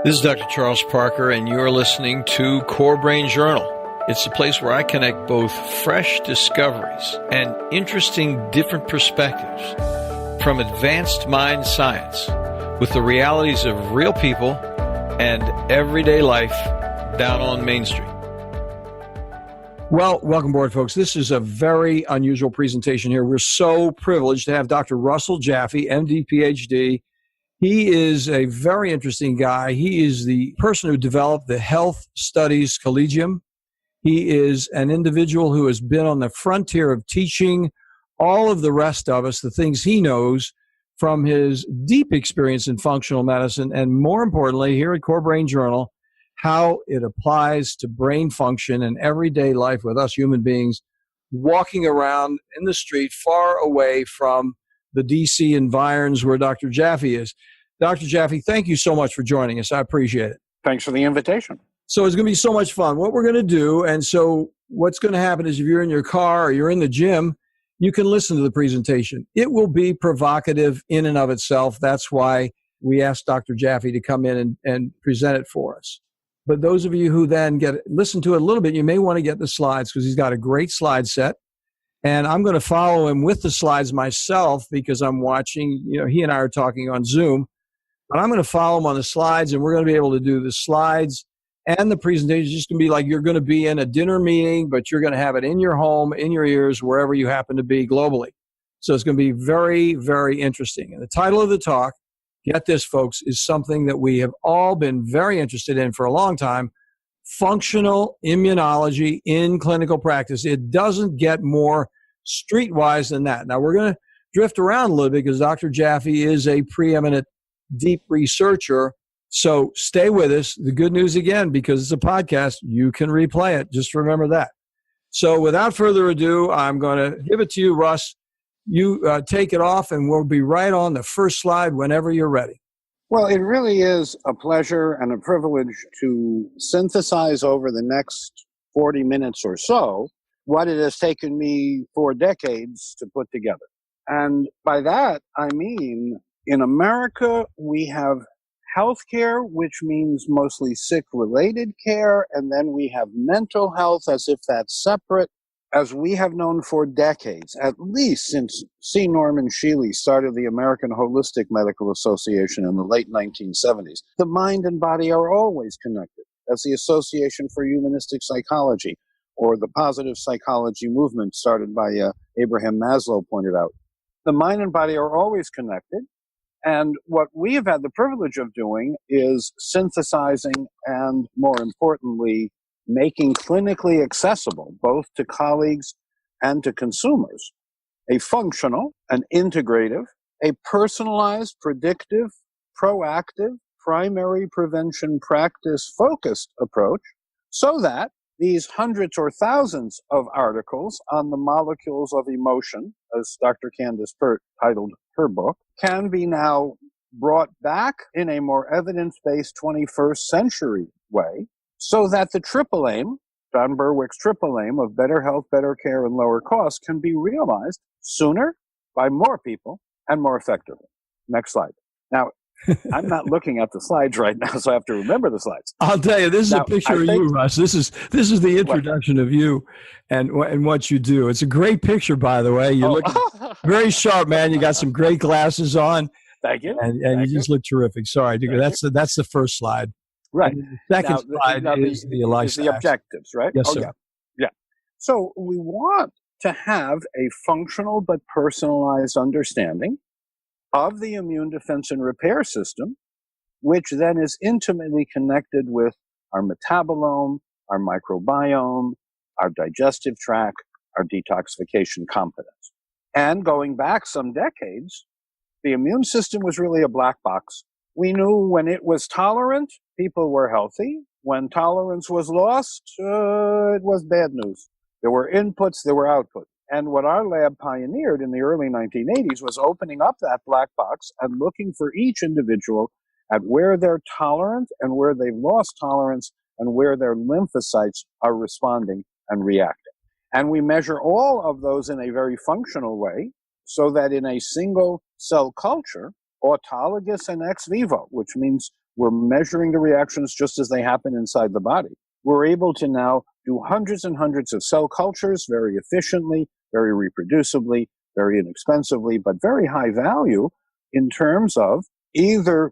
This is Dr. Charles Parker, and you're listening to Core Brain Journal. It's a place where I connect both fresh discoveries and interesting different perspectives from advanced mind science with the realities of real people and everyday life down on Main Street. Well, welcome aboard, folks. This is a very unusual presentation here. We're so privileged to have Dr. Russell Jaffe, MD, Ph.D. He is a very interesting guy. He is the person who developed the Health Studies Collegium. He is an individual who has been on the frontier of teaching all of the rest of us the things he knows from his deep experience in functional medicine, and more importantly, here at Core Brain Journal, how it applies to brain function in everyday life with us human beings walking around in the street far away from the D.C. environs where Dr. Jaffe is. Dr. Jaffe, thank you so much for joining us. I appreciate it. Thanks for the invitation. So it's going to be so much fun. What we're going to do, and so what's going to happen is if you're in your car or you're in the gym, you can listen to the presentation. It will be provocative in and of itself. That's why we asked Dr. Jaffe to come in and present it for us. But those of you who then listen to it a little bit, you may want to get the slides because he's got a great slide set. And I'm going to follow him with the slides myself because I'm watching, he and I are talking on Zoom. But I'm going to follow him on the slides, and we're going to be able to do the slides and the presentation. It's just going to be like you're going to be in a dinner meeting, but you're going to have it in your home, in your ears, wherever you happen to be globally. So it's going to be very, very interesting. And the title of the talk, get this, folks, is something that we have all been very interested in for a long time: functional immunology in clinical practice. It doesn't get more streetwise than that. Now, we're going to drift around a little bit because Dr. Jaffe is a preeminent deep researcher. So stay with us. The good news, again, because it's a podcast, you can replay it. Just remember that. So without further ado, I'm going to give it to you, Russ. You take it off, and we'll be right on the first slide whenever you're ready. Well, it really is a pleasure and a privilege to synthesize over the next 40 minutes or so what it has taken me 4 decades to put together. And by that, I mean, in America, we have healthcare, which means mostly sick-related care, and then we have mental health as if that's separate. As we have known for decades, at least since C. Norman Shealy started the American Holistic Medical Association in the late 1970s, the mind and body are always connected, as the Association for Humanistic Psychology or the positive psychology movement started by Abraham Maslow pointed out. The mind and body are always connected. And what we have had the privilege of doing is synthesizing and, more importantly, making clinically accessible, both to colleagues and to consumers, a functional, an integrative, a personalized, predictive, proactive, primary prevention practice-focused approach so that these hundreds or thousands of articles on the molecules of emotion, as Dr. Candace Pert titled her book, can be now brought back in a more evidence-based 21st century way so that the triple aim, John Berwick's triple aim of better health, better care, and lower costs can be realized sooner by more people and more effectively. Next slide. Now, I'm not looking at the slides right now, so I have to remember the slides. I'll tell you, this is a picture of you, Russ. This is the introduction of you and what you do. It's a great picture, by the way. You look very sharp, man. You got some great glasses on. Thank you. And you just look terrific. Sorry, that's the first slide. Right. And the second slide is the objectives, right? Yes, sir. Yeah. So we want to have a functional but personalized understanding of the immune defense and repair system, which then is intimately connected with our metabolome, our microbiome, our digestive tract, our detoxification competence. And going back some decades, the immune system was really a black box. We knew when it was tolerant, people were healthy. When tolerance was lost, it was bad news. There were inputs, there were outputs. And what our lab pioneered in the early 1980s was opening up that black box and looking for each individual at where they're tolerant and where they've lost tolerance and where their lymphocytes are responding and reacting. And we measure all of those in a very functional way so that in a single cell culture, autologous and ex vivo, which means We're measuring the reactions just as they happen inside the body. We're able to now do hundreds and hundreds of cell cultures very efficiently, very reproducibly, very inexpensively, but very high value in terms of either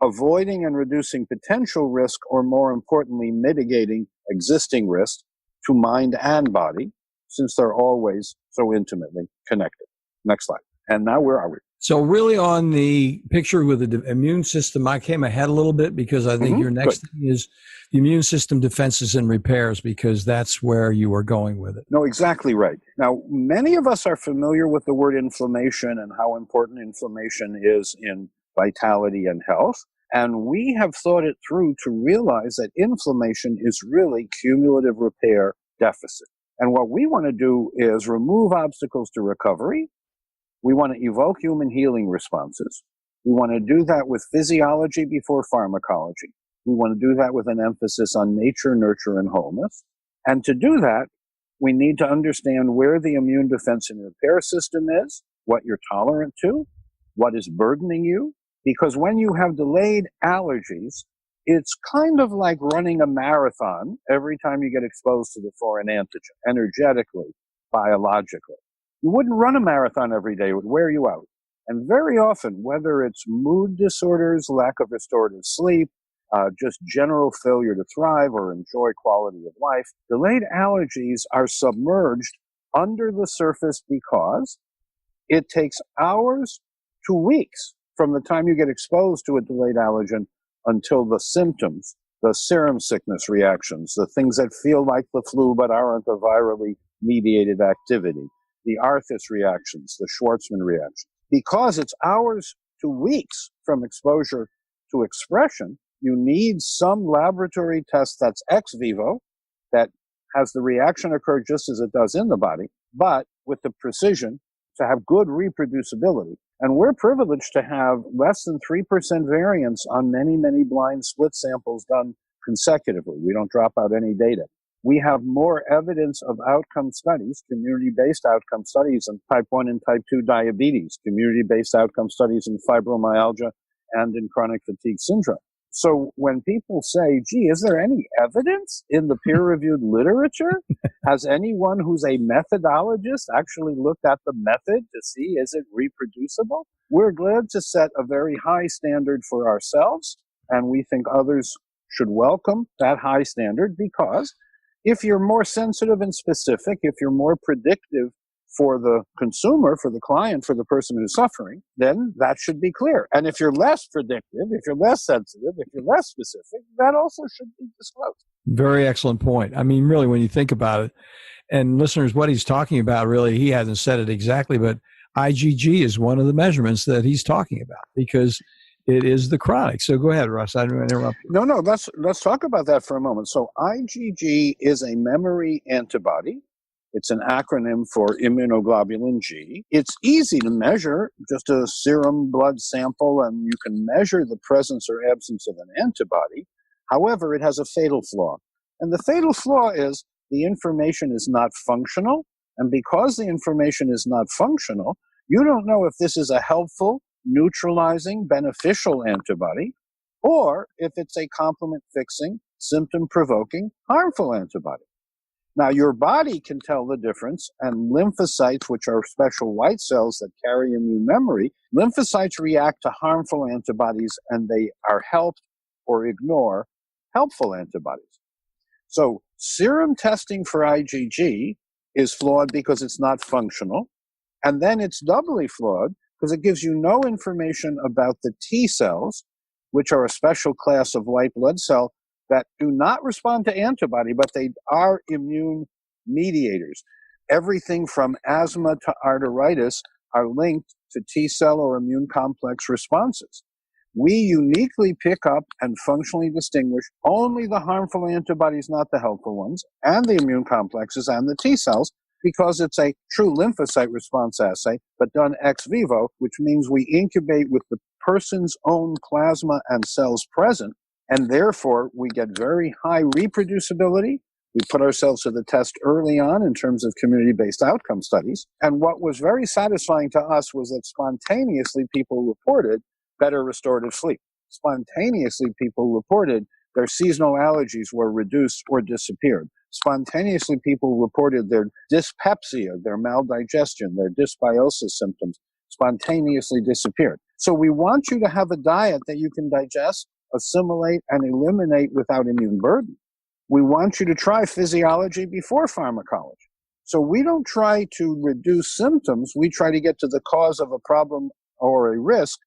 avoiding and reducing potential risk, or more importantly, mitigating existing risk to mind and body, since they're always so intimately connected. Next slide. And now where are we? So really on the picture with the immune system, I came ahead a little bit because I think your next thing is the immune system defenses and repairs, because that's where you are going with it. No, exactly right. Now, many of us are familiar with the word inflammation and how important inflammation is in vitality and health. And we have thought it through to realize that inflammation is really cumulative repair deficit. And what we want to do is remove obstacles to recovery. We want to evoke human healing responses. We want to do that with physiology before pharmacology. We want to do that with an emphasis on nature, nurture, and wholeness. And to do that, we need to understand where the immune defense and repair system is, what you're tolerant to, what is burdening you. Because when you have delayed allergies, it's kind of like running a marathon every time you get exposed to the foreign antigen, energetically, biologically. You wouldn't run a marathon every day. It would wear you out. And very often, whether it's mood disorders, lack of restorative sleep, just general failure to thrive or enjoy quality of life, delayed allergies are submerged under the surface because it takes hours to weeks from the time you get exposed to a delayed allergen until the symptoms, the serum sickness reactions, the things that feel like the flu but aren't a virally mediated activity, the Arthus reactions, the Schwartzman reaction. Because it's hours to weeks from exposure to expression, you need some laboratory test that's ex vivo, that has the reaction occur just as it does in the body, but with the precision to have good reproducibility. And we're privileged to have less than 3% variance on many, many blind split samples done consecutively. We don't drop out any data. We have more evidence of outcome studies, community-based outcome studies in type 1 and type 2 diabetes, community-based outcome studies in fibromyalgia and in chronic fatigue syndrome. So when people say, gee, is there any evidence in the peer-reviewed literature? Has anyone who's a methodologist actually looked at the method to see, is it reproducible? We're glad to set a very high standard for ourselves, and we think others should welcome that high standard, because if you're more sensitive and specific, if you're more predictive for the consumer, for the client, for the person who's suffering, then that should be clear. And if you're less predictive, if you're less sensitive, if you're less specific, that also should be disclosed. Very excellent point. I mean, really, when you think about it, and listeners, what he's talking about, really, he hasn't said it exactly, but IgG is one of the measurements that he's talking about, because it is the chronic. So go ahead, Russ. I didn't interrupt you. No, let's talk about that for a moment. So IgG is a memory antibody. It's an acronym for immunoglobulin G. It's easy to measure, just a serum blood sample, and you can measure the presence or absence of an antibody. However, it has a fatal flaw. And the fatal flaw is the information is not functional. And because the information is not functional, you don't know if this is a helpful, neutralizing, beneficial antibody, or if it's a complement-fixing, symptom-provoking, harmful antibody. Now, your body can tell the difference, and lymphocytes, which are special white cells that carry immune memory, lymphocytes react to harmful antibodies, and they are helped or ignore helpful antibodies. So serum testing for IgG is flawed because it's not functional, and then it's doubly flawed because it gives you no information about the T cells, which are a special class of white blood cell that do not respond to antibody, but they are immune mediators. Everything from asthma to arteritis are linked to T cell or immune complex responses. We uniquely pick up and functionally distinguish only the harmful antibodies, not the helpful ones, and the immune complexes and the T cells, because it's a true lymphocyte response assay, but done ex vivo, which means we incubate with the person's own plasma and cells present, and therefore we get very high reproducibility. We put ourselves to the test early on in terms of community-based outcome studies. And what was very satisfying to us was that spontaneously people reported better restorative sleep. Spontaneously, people reported their seasonal allergies were reduced or disappeared. Spontaneously, people reported their dyspepsia, their maldigestion, their dysbiosis symptoms spontaneously disappeared. So we want you to have a diet that you can digest, assimilate, and eliminate without immune burden. We want you to try physiology before pharmacology. So we don't try to reduce symptoms. We try to get to the cause of a problem or a risk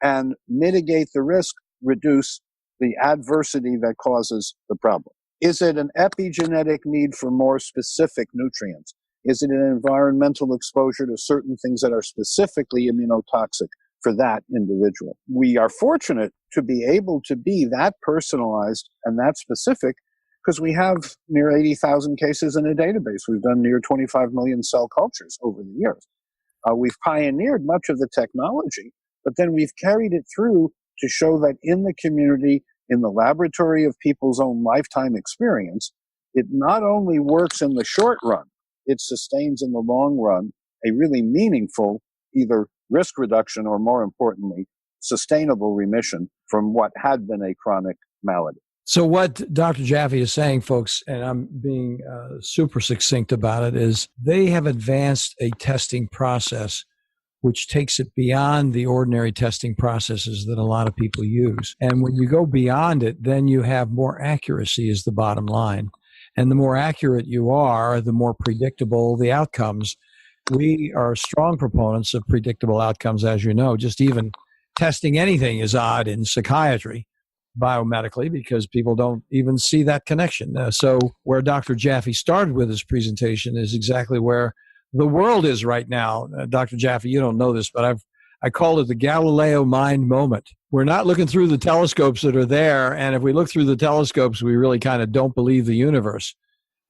and mitigate the risk, reduce the adversity that causes the problem. Is it an epigenetic need for more specific nutrients? Is it an environmental exposure to certain things that are specifically immunotoxic for that individual? We are fortunate to be able to be that personalized and that specific because we have near 80,000 cases in a database. We've done near 25 million cell cultures over the years. We've pioneered much of the technology, but then we've carried it through to show that in the community, in the laboratory of people's own lifetime experience, it not only works in the short run, it sustains in the long run a really meaningful either risk reduction or, more importantly, sustainable remission from what had been a chronic malady. So what Dr. Jaffe is saying, folks, and I'm being super succinct about it, is they have advanced a testing process which takes it beyond the ordinary testing processes that a lot of people use. And when you go beyond it, then you have more accuracy is the bottom line. And the more accurate you are, the more predictable the outcomes. We are strong proponents of predictable outcomes, as you know. Just even testing anything is odd in psychiatry, biomedically, because people don't even see that connection. So where Dr. Jaffe started with his presentation is exactly where the world is right now. Dr. Jaffe, you don't know this, but I call it the Galileo mind moment. We're not looking through the telescopes that are there, and if we look through the telescopes, we really kind of don't believe the universe.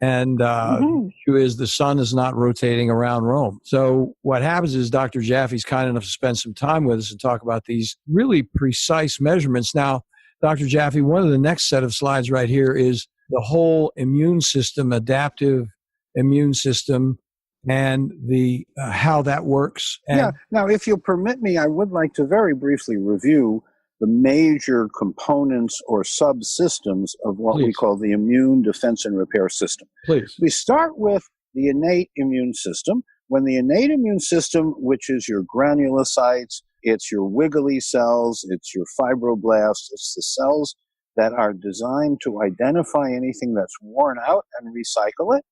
And the issue is the sun is not rotating around Rome. So what happens is Dr. Jaffe's kind enough to spend some time with us and talk about these really precise measurements. Now, Dr. Jaffe, one of the next set of slides right here is the whole immune system, adaptive immune system, and the how that works. And now, if you'll permit me, I would like to very briefly review the major components or subsystems of what we call the immune defense and repair system. Please. We start with the innate immune system. When the innate immune system, which is your granulocytes, it's your wiggly cells, it's your fibroblasts, it's the cells that are designed to identify anything that's worn out and recycle it.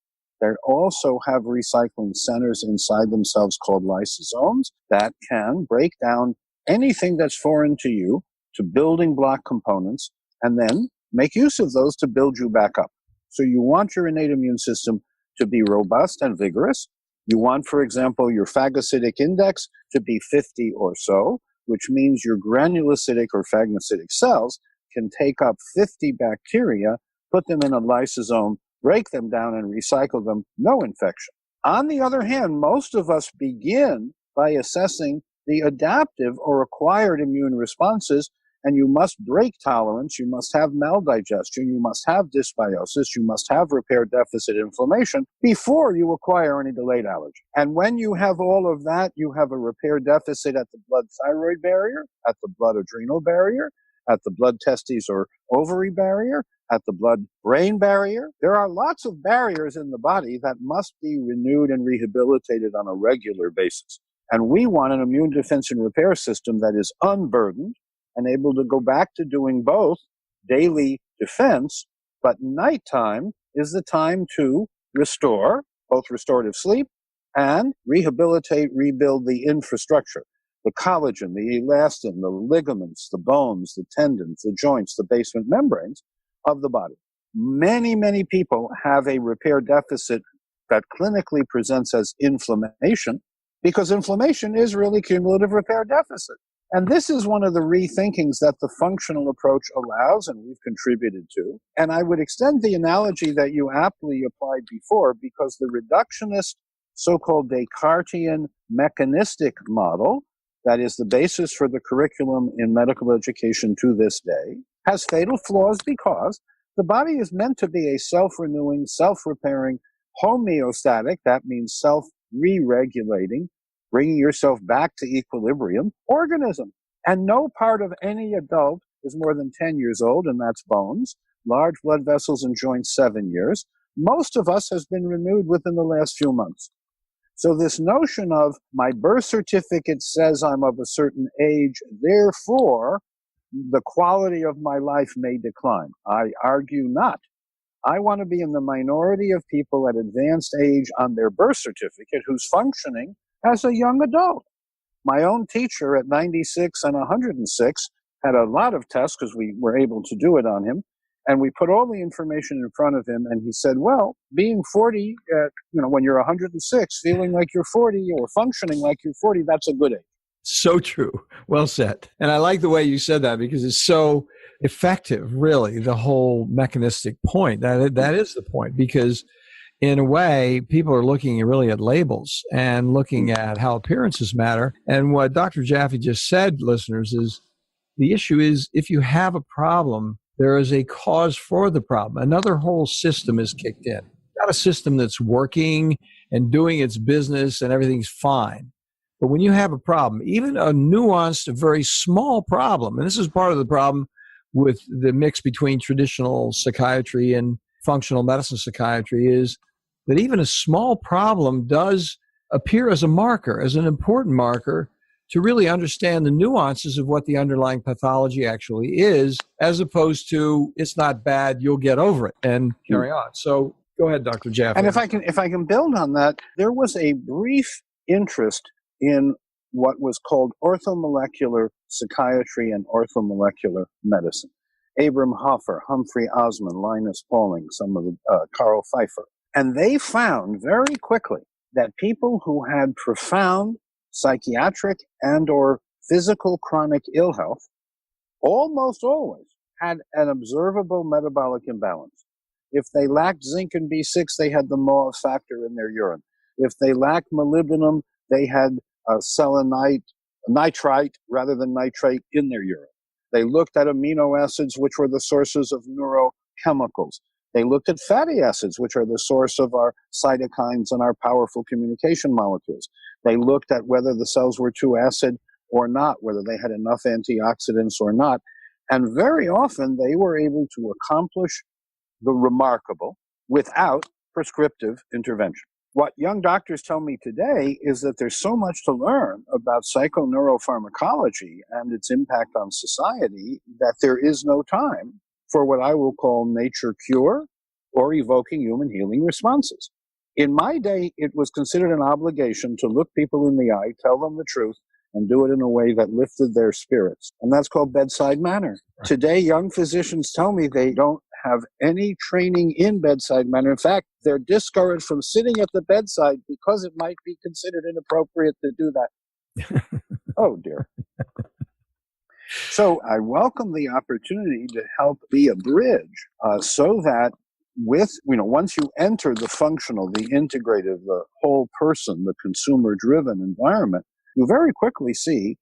They also have recycling centers inside themselves called lysosomes that can break down anything that's foreign to you to building block components and then make use of those to build you back up. So you want your innate immune system to be robust and vigorous. You want, for example, your phagocytic index to be 50 or so, which means your granulocytic or phagocytic cells can take up 50 bacteria, put them in a lysosome, break them down and recycle them, no infection. On the other hand, most of us begin by assessing the adaptive or acquired immune responses, and you must break tolerance, you must have maldigestion, you must have dysbiosis, you must have repair deficit inflammation before you acquire any delayed allergy. And when you have all of that, you have a repair deficit at the blood-thyroid barrier, at the blood-adrenal barrier, at the blood-testes or ovary barrier, at the blood-brain barrier. There are lots of barriers in the body that must be renewed and rehabilitated on a regular basis. And we want an immune defense and repair system that is unburdened and able to go back to doing both daily defense, but nighttime is the time to restore, both restorative sleep and rehabilitate, rebuild the infrastructure, the collagen, the elastin, the ligaments, the bones, the tendons, the joints, the basement membranes of the body. Many, many people have a repair deficit that clinically presents as inflammation, because inflammation is really cumulative repair deficit. And this is one of the rethinkings that the functional approach allows, and we've contributed to. And I would extend the analogy that you aptly applied before, because the reductionist, so-called Descartesian mechanistic model, that is the basis for the curriculum in medical education to this day, has fatal flaws because the body is meant to be a self-renewing, self-repairing, homeostatic, that means self-re-regulating, bringing yourself back to equilibrium organism. And no part of any adult is more than 10 years old, and that's bones. Large blood vessels and joints, 7 years. Most of us has been renewed within the last few months. So this notion of my birth certificate says I'm of a certain age, therefore the quality of my life may decline. I argue not. I want to be in the minority of people at advanced age on their birth certificate who's functioning as a young adult. My own teacher at 96 and 106 had a lot of tests because we were able to do it on him. And we put all the information in front of him, and he said, well, being 40, when you're 106, feeling like you're 40 or functioning like you're 40, that's a good age. So true. Well said. And I like the way you said that because it's so effective, really, the whole mechanistic point. That is the point, because in a way, people are looking really at labels and looking at how appearances matter. And what Dr. Jaffe just said, listeners, is the issue is if you have a problem, there is a cause for the problem. Another whole system is kicked in. Not a system that's working and doing its business and everything's fine. But when you have a problem, even a nuanced, a very small problem, and this is part of the problem with the mix between traditional psychiatry and functional medicine psychiatry, is that even a small problem does appear as a marker, as an important marker, to really understand the nuances of what the underlying pathology actually is, as opposed to it's not bad, you'll get over it and carry on. So go ahead, Dr. Jaffe. And if I can build on that, there was a brief interest in what was called orthomolecular psychiatry and orthomolecular medicine. Abram Hoffer, Humphrey Osmond, Linus Pauling, some of the Carl Pfeiffer. And they found very quickly that people who had profound psychiatric and or physical chronic ill health almost always had an observable metabolic imbalance. If they lacked zinc and B6, they had the MAW factor in their urine. If they lacked molybdenum, they had selenite, nitrite rather than nitrate in their urine. They looked at amino acids, which were the sources of neurochemicals. They looked at fatty acids, which are the source of our cytokines and our powerful communication molecules. They looked at whether the cells were too acid or not, whether they had enough antioxidants or not. And very often they were able to accomplish the remarkable without prescriptive intervention. What young doctors tell me today is that there's so much to learn about psychoneuropharmacology and its impact on society that there is no time for what I will call nature cure or evoking human healing responses. In my day, it was considered an obligation to look people in the eye, tell them the truth, and do it in a way that lifted their spirits. And that's called bedside manner. Right. Today, young physicians tell me they don't have any training in bedside manner. In fact, they're discouraged from sitting at the bedside because it might be considered inappropriate to do that. Oh, dear. So I welcome the opportunity to help be a bridge so that once you enter the functional, the integrative, the whole person, the consumer-driven environment, you very quickly see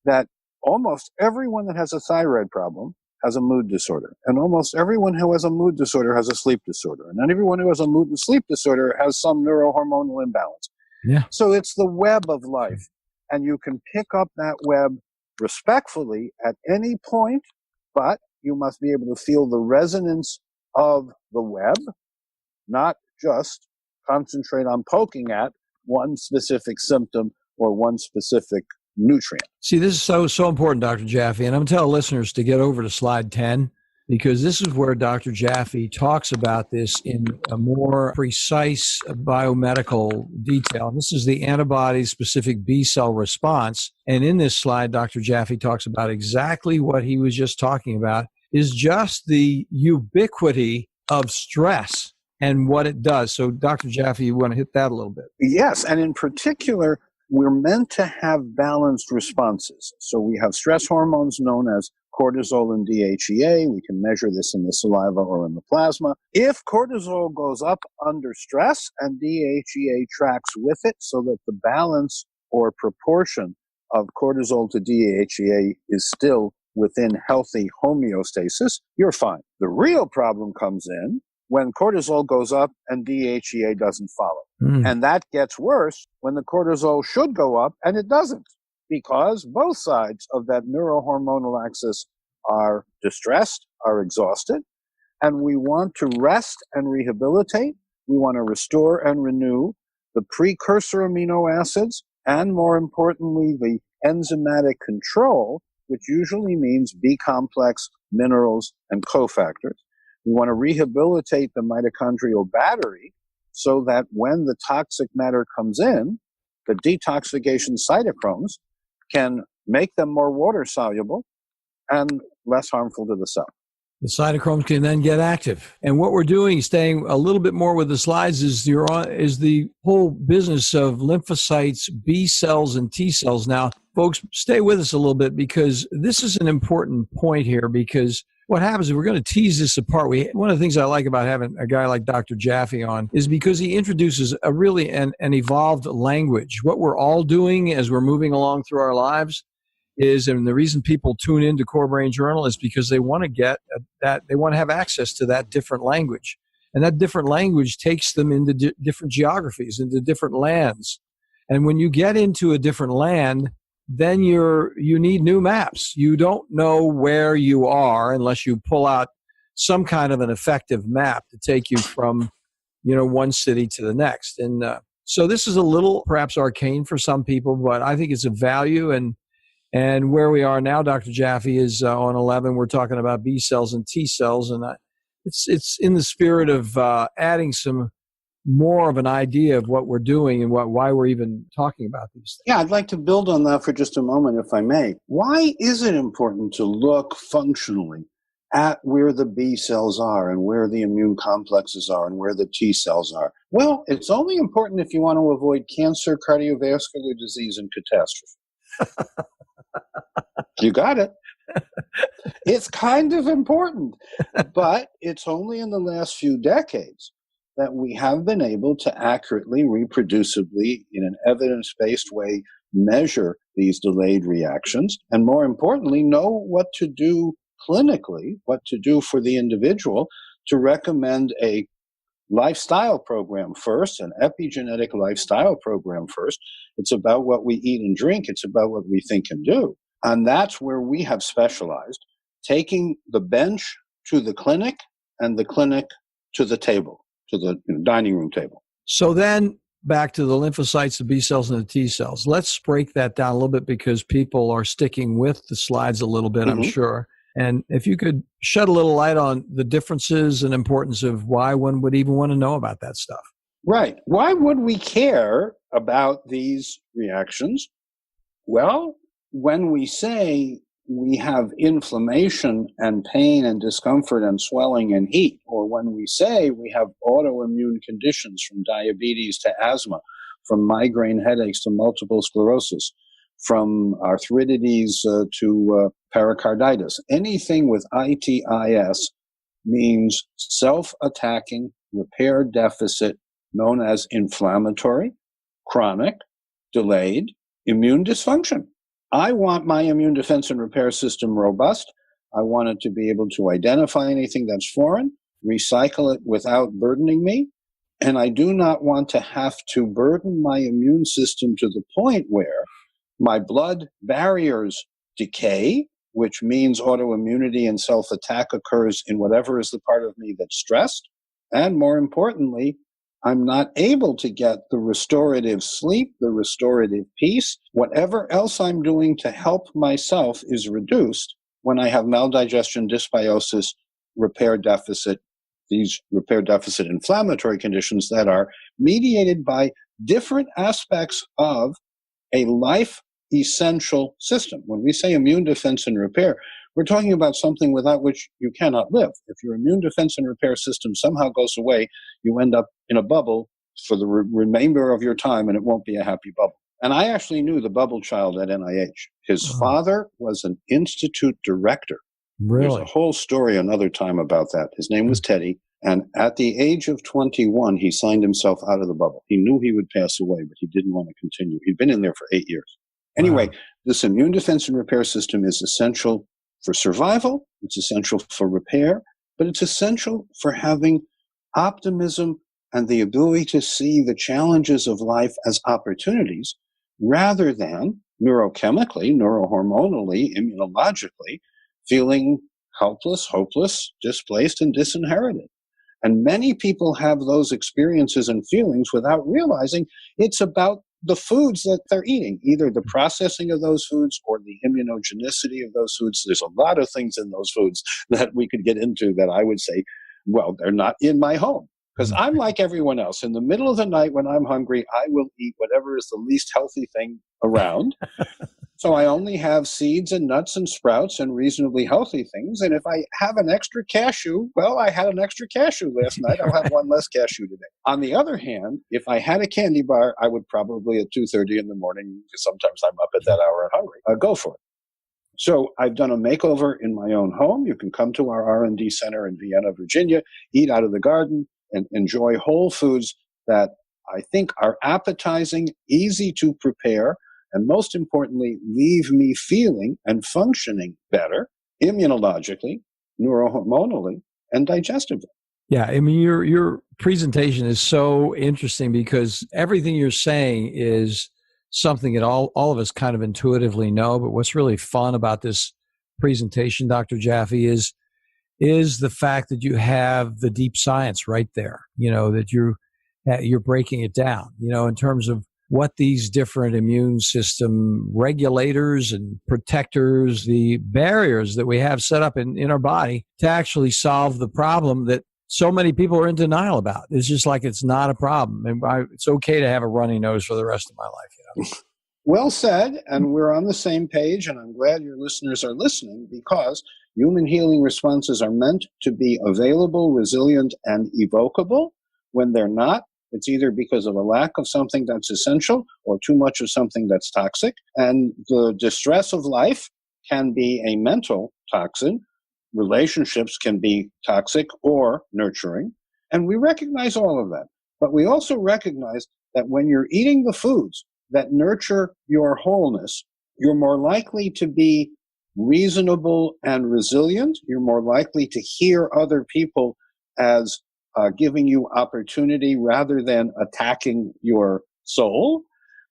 that almost everyone that has a thyroid problem has a mood disorder. And almost everyone who has a mood disorder has a sleep disorder. And everyone who has a mood and sleep disorder has some neurohormonal imbalance. Yeah. So it's the web of life. And you can pick up that web respectfully at any point, but you must be able to feel the resonance of the web, not just concentrate on poking at one specific symptom or one specific nutrient. See, this is so important, Dr. Jaffe, and I'm going to tell listeners to get over to slide 10, because this is where Dr. Jaffe talks about this in a more precise biomedical detail. This is the antibody-specific B-cell response, and in this slide, Dr. Jaffe talks about exactly what he was just talking about, is just the ubiquity of stress and what it does. So, Dr. Jaffe, you want to hit that a little bit? Yes, and in particular, we're meant to have balanced responses. So we have stress hormones known as cortisol and DHEA. We can measure this in the saliva or in the plasma. If cortisol goes up under stress and DHEA tracks with it so that the balance or proportion of cortisol to DHEA is still within healthy homeostasis, you're fine. The real problem comes in when cortisol goes up and DHEA doesn't follow. And that gets worse when the cortisol should go up and it doesn't, because both sides of that neurohormonal axis are distressed, are exhausted, and we want to rest and rehabilitate. We want to restore and renew the precursor amino acids, and more importantly, the enzymatic control, which usually means B complex, minerals, and cofactors. We want to rehabilitate the mitochondrial battery so that when the toxic matter comes in, the detoxification cytochromes can make them more water soluble and less harmful to the cell. The cytochromes can then get active. And what we're doing, staying a little bit more with the slides, is the whole business of lymphocytes, B cells, and T cells. Now, folks, stay with us a little bit because this is an important point here, because what happens is we're going to tease this apart. One of the things I like about having a guy like Dr. Jaffe on is because he introduces a really an evolved language. What we're all doing as we're moving along through our lives is, and the reason people tune into Core Brain Journal is because they want to get that, they want to have access to that different language. And that different language takes them into different geographies, into different lands. And when you get into a different land, then you need new maps. You don't know where you are unless you pull out some kind of an effective map to take you from, one city to the next. And so this is a little perhaps arcane for some people, but I think it's of value. And where we are now, Dr. Jaffe, is on 11. We're talking about B cells and T cells, and it's in the spirit of adding some more of an idea of what we're doing and why we're even talking about these things. Yeah, I'd like to build on that for just a moment, if I may. Why is it important to look functionally at where the B cells are and where the immune complexes are and where the T cells are? Well, it's only important if you want to avoid cancer, cardiovascular disease, and catastrophe. You got it. It's kind of important, but it's only in the last few decades that we have been able to accurately, reproducibly, in an evidence-based way, measure these delayed reactions, and more importantly, know what to do clinically, what to do for the individual to recommend a lifestyle program first, an epigenetic lifestyle program first. It's about what we eat and drink. It's about what we think and do. And that's where we have specialized, taking the bench to the clinic and the clinic to the table, to the dining room table. So then back to the lymphocytes, the B cells, and the T cells. Let's break that down a little bit because people are sticking with the slides a little bit, I'm sure. And if you could shed a little light on the differences and importance of why one would even want to know about that stuff. Right. Why would we care about these reactions? Well, when we say we have inflammation and pain and discomfort and swelling and heat, or when we say we have autoimmune conditions from diabetes to asthma, from migraine headaches to multiple sclerosis, from arthritides to pericarditis, anything with ITIS means self-attacking repair deficit known as inflammatory, chronic, delayed immune dysfunction. I want my immune defense and repair system robust. I want it to be able to identify anything that's foreign, recycle it without burdening me. And I do not want to have to burden my immune system to the point where my blood barriers decay, which means autoimmunity and self-attack occurs in whatever is the part of me that's stressed. And more importantly, I'm not able to get the restorative sleep, the restorative peace. Whatever else I'm doing to help myself is reduced when I have maldigestion, dysbiosis, repair deficit, these repair deficit inflammatory conditions that are mediated by different aspects of a life essential system. When we say immune defense and repair, we're talking about something without which you cannot live. If your immune defense and repair system somehow goes away, you end up in a bubble for the remainder of your time, and it won't be a happy bubble. And I actually knew the bubble child at NIH. His father was an institute director. Really? There's a whole story another time about that. His name was Teddy. And at the age of 21, he signed himself out of the bubble. He knew he would pass away, but he didn't want to continue. He'd been in there for 8 years. Anyway, this immune defense and repair system is essential for survival. It's essential for repair, but it's essential for having optimism and the ability to see the challenges of life as opportunities rather than neurochemically, neurohormonally, immunologically, feeling helpless, hopeless, displaced, and disinherited. And many people have those experiences and feelings without realizing it's about the foods that they're eating, either the processing of those foods or the immunogenicity of those foods. There's a lot of things in those foods that we could get into that I would say, well, they're not in my home. Because I'm like everyone else. In the middle of the night when I'm hungry, I will eat whatever is the least healthy thing around. So I only have seeds and nuts and sprouts and reasonably healthy things. And if I have an extra cashew, well, I had an extra cashew last night. I'll have one less cashew today. On the other hand, if I had a candy bar, I would probably at 2:30 in the morning, because sometimes I'm up at that hour and hungry, go for it. So I've done a makeover in my own home. You can come to our R&D center in Vienna, Virginia, eat out of the garden, and enjoy whole foods that I think are appetizing, easy to prepare, and most importantly, leave me feeling and functioning better immunologically, neurohormonally, and digestively. Yeah, I mean, your presentation is so interesting because everything you're saying is something that all of us kind of intuitively know. But what's really fun about this presentation, Dr. Jaffe, is the fact that you have the deep science right there, that you're breaking it down, in terms of what these different immune system regulators and protectors, the barriers that we have set up in our body to actually solve the problem that so many people are in denial about. It's just like it's not a problem. And it's okay to have a runny nose for the rest of my life. Well said, and we're on the same page, and I'm glad your listeners are listening, because human healing responses are meant to be available, resilient, and evocable. When they're not, it's either because of a lack of something that's essential or too much of something that's toxic. And the distress of life can be a mental toxin. Relationships can be toxic or nurturing. And we recognize all of that. But we also recognize that when you're eating the foods that nurture your wholeness, you're more likely to be reasonable and resilient. You're more likely to hear other people as giving you opportunity rather than attacking your soul.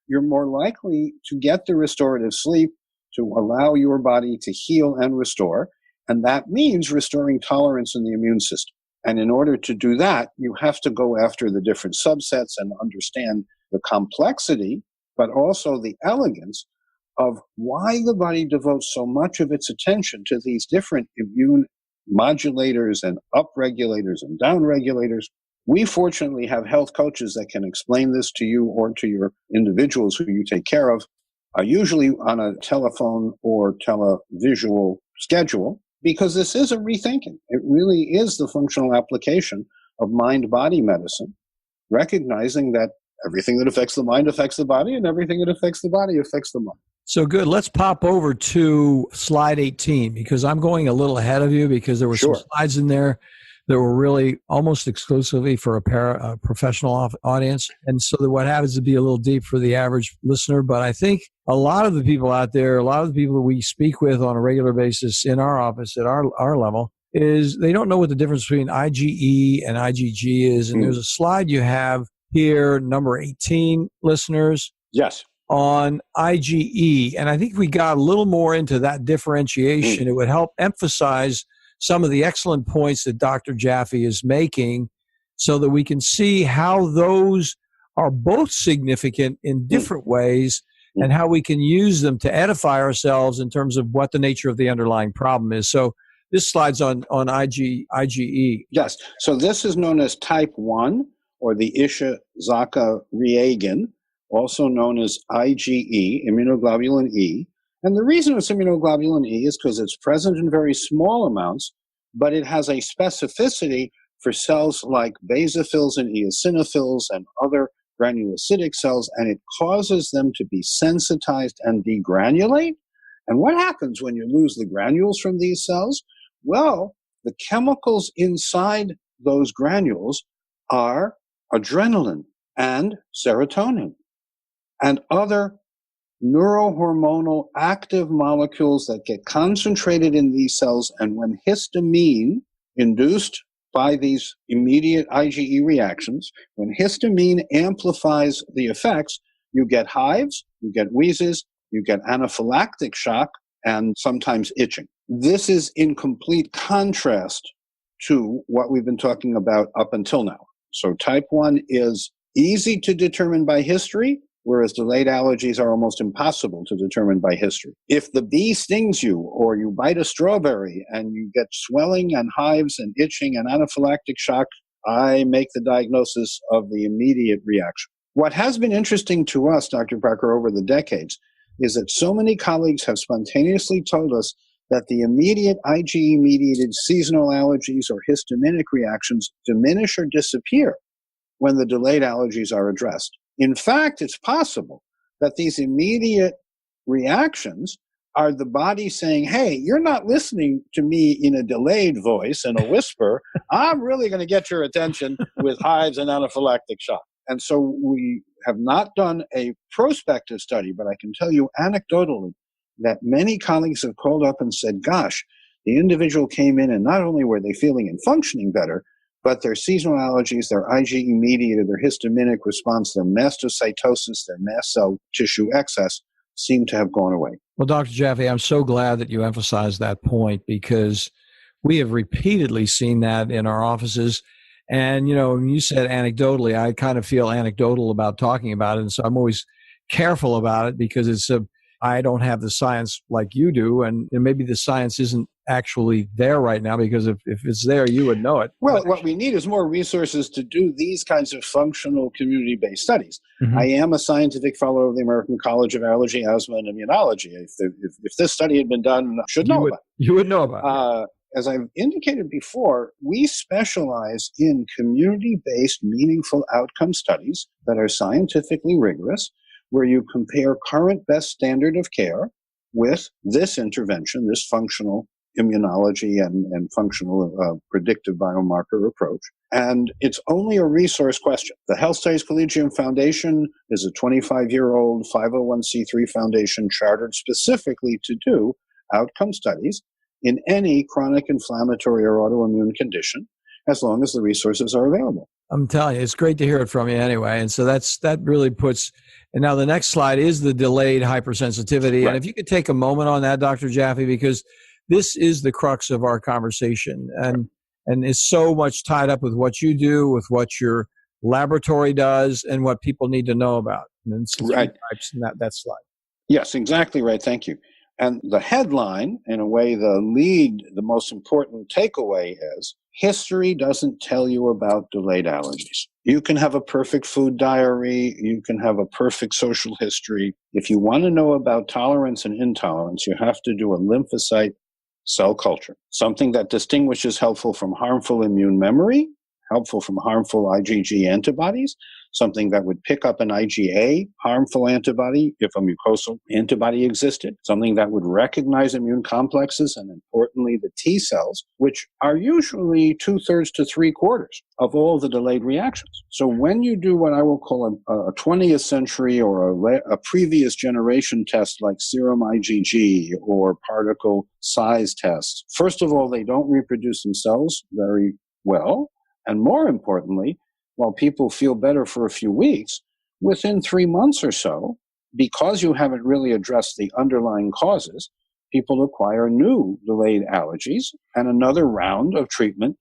You're more likely to get the restorative sleep to allow your body to heal and restore. And that means restoring tolerance in the immune system. And in order to do that, you have to go after the different subsets and understand the complexity, but also the elegance of why the body devotes so much of its attention to these different immune modulators and upregulators and downregulators. We fortunately have health coaches that can explain this to you or to your individuals who you take care of, usually on a telephone or televisual schedule, because this is a rethinking. It really is the functional application of mind-body medicine, recognizing that everything that affects the mind affects the body, and everything that affects the body affects the mind. So good. Let's pop over to slide 18, because I'm going a little ahead of you, because there were some slides in there that were really almost exclusively for a professional audience. And so that what happens to be a little deep for the average listener. But I think a lot of the people out there, a lot of the people that we speak with on a regular basis in our office at our level, is they don't know what the difference between IgE and IgG is. And there's a slide you have here, number 18, listeners. Yes. On IgE. And I think if we got a little more into that differentiation, it would help emphasize some of the excellent points that Dr. Jaffe is making, so that we can see how those are both significant in different ways and how we can use them to edify ourselves in terms of what the nature of the underlying problem is. So this slide's on IgE. Yes. So this is known as type 1, or the Ishizaka reagin, also known as IgE, immunoglobulin E. And the reason it's immunoglobulin E is because it's present in very small amounts, but it has a specificity for cells like basophils and eosinophils and other granulocytic cells, and it causes them to be sensitized and degranulate. And what happens when you lose the granules from these cells? Well, the chemicals inside those granules are adrenaline and serotonin and other neurohormonal active molecules that get concentrated in these cells. And when histamine, induced by these immediate IgE reactions, when histamine amplifies the effects, you get hives, you get wheezes, you get anaphylactic shock, and sometimes itching. This is in complete contrast to what we've been talking about up until now. So type 1 is easy to determine by history, whereas delayed allergies are almost impossible to determine by history. If the bee stings you or you bite a strawberry and you get swelling and hives and itching and anaphylactic shock, I make the diagnosis of the immediate reaction. What has been interesting to us, Dr. Parker, over the decades is that so many colleagues have spontaneously told us that the immediate IgE-mediated seasonal allergies or histaminic reactions diminish or disappear when the delayed allergies are addressed. In fact, it's possible that these immediate reactions are the body saying, hey, you're not listening to me in a delayed voice and a whisper. I'm really going to get your attention with hives and anaphylactic shock. And so we have not done a prospective study, but I can tell you anecdotally that many colleagues have called up and said, gosh, the individual came in and not only were they feeling and functioning better, but their seasonal allergies, their IgE-mediated, their histaminic response, their mastocytosis, their mast cell tissue excess seem to have gone away. Well, Dr. Jaffe, I'm so glad that you emphasized that point because we have repeatedly seen that in our offices. And, you know, when you said anecdotally, I kind of feel anecdotal about talking about it. And so I'm always careful about it because I don't have the science like you do. And maybe the science isn't actually there right now because if it's there, you would know it. Well, what we need is more resources to do these kinds of functional community-based studies. Mm-hmm. I am a scientific fellow of the American College of Allergy, Asthma, and Immunology. If this study had been done, I should know about it. You would know about it. As I've indicated before, we specialize in community-based meaningful outcome studies that are scientifically rigorous, where you compare current best standard of care with this intervention, this functional immunology and functional predictive biomarker approach. And it's only a resource question. The Health Studies Collegium Foundation is a 25-year-old 501c3 foundation chartered specifically to do outcome studies in any chronic inflammatory or autoimmune condition, as long as the resources are available. I'm telling you, it's great to hear it from you anyway. And so that really puts, and now the next slide is the delayed hypersensitivity. Right. And if you could take a moment on that, Dr. Jaffe, because this is the crux of our conversation and is so much tied up with what you do, with what your laboratory does, and what people need to know about. And then right. Types in that slide. Yes, exactly right. Thank you. And the headline, in a way, the most important takeaway is, history doesn't tell you about delayed allergies. You can have a perfect food diary. You can have a perfect social history. If you want to know about tolerance and intolerance, you have to do a lymphocyte cell culture, something that distinguishes helpful from harmful immune memory, helpful from harmful IgG antibodies, something that would pick up an IgA harmful antibody if a mucosal antibody existed, something that would recognize immune complexes, and importantly, the T cells, which are usually 2/3 to 3/4 of all the delayed reactions. So when you do what I will call a 20th century or a previous generation test like serum IgG or particle size tests, first of all, they don't reproduce themselves very well. And more importantly, while people feel better for a few weeks, within 3 months or so, because you haven't really addressed the underlying causes, people acquire new delayed allergies and another round of treatment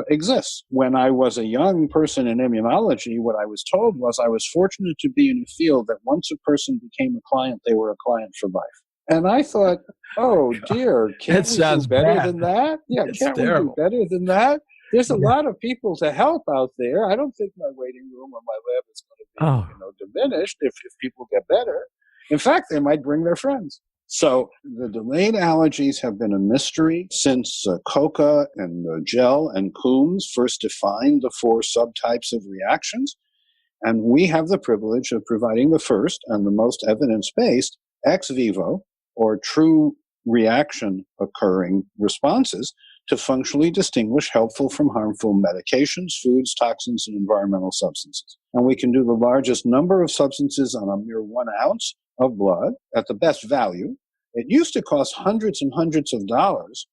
exists. When I was a young person in immunology, what I was told was I was fortunate to be in a field that once a person became a client, they were a client for life. And I thought, oh dear, can't we do better than that? Yeah, can't we do better than that? There's a lot of people to help out there. I don't think my waiting room or my lab is going to be diminished if people get better. In fact, they might bring their friends. So the delayed allergies have been a mystery since Coca and Gell and Coombs first defined the 4 subtypes of reactions. And we have the privilege of providing the first and the most evidence-based ex vivo or true reaction occurring responses to functionally distinguish helpful from harmful medications, foods, toxins, and environmental substances. And we can do the largest number of substances on a mere 1 ounce of blood at the best value. It used to cost hundreds and hundreds of dollars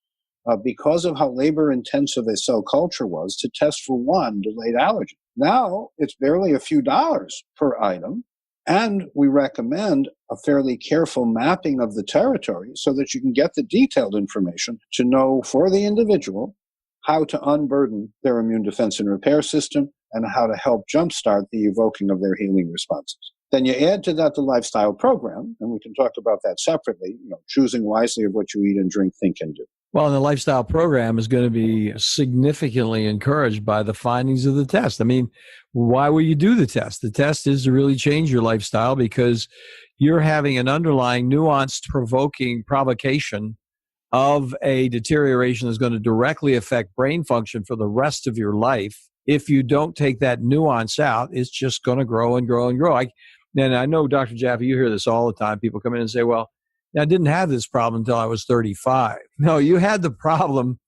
because of how labor-intensive a cell culture was to test for one delayed allergen. Now, it's barely a few dollars per item, and we recommend a fairly careful mapping of the territory so that you can get the detailed information to know for the individual how to unburden their immune defense and repair system and how to help jumpstart the evoking of their healing responses. Then you add to that the lifestyle program, and we can talk about that separately, choosing wisely of what you eat and drink, think, and do. Well, and the lifestyle program is going to be significantly encouraged by the findings of the test. I mean, why will you do the test? The test is to really change your lifestyle because you're having an underlying nuanced provocation of a deterioration that's going to directly affect brain function for the rest of your life. If you don't take that nuance out, it's just going to grow and grow and grow. And I know, Dr. Jaffe, you hear this all the time. People come in and say, well, I didn't have this problem until I was 35. No, you had the problem.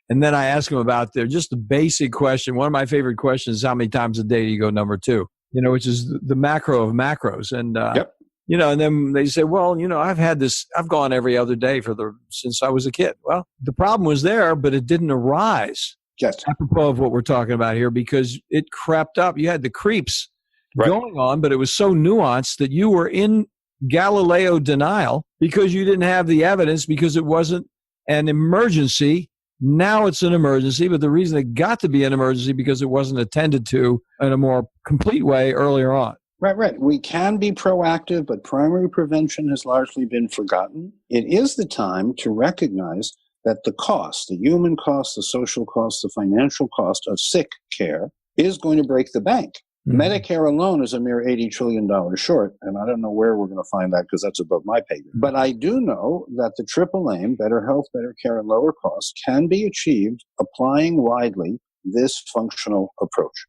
And then I ask them about just the basic question. One of my favorite questions is how many times a day do you go number 2, which is the macro of macros. And, yep. And then they say, well, I've gone every other day since I was a kid. Well, the problem was there, but it didn't arise. Yes. Apropos of what we're talking about here, because it crept up. You had the creeps going on, but it was so nuanced that you were in Galileo denial because you didn't have the evidence, because it wasn't an emergency. Now it's an emergency, but the reason it got to be an emergency because it wasn't attended to in a more complete way earlier on. Right. We can be proactive, but primary prevention has largely been forgotten. It is the time to recognize that the cost, the human cost, the social cost, the financial cost of sick care is going to break the bank. Medicare alone is a mere $80 trillion short, and I don't know where we're going to find that because that's above my pay grade. But I do know that the triple aim, better health, better care, and lower costs, can be achieved applying widely this functional approach.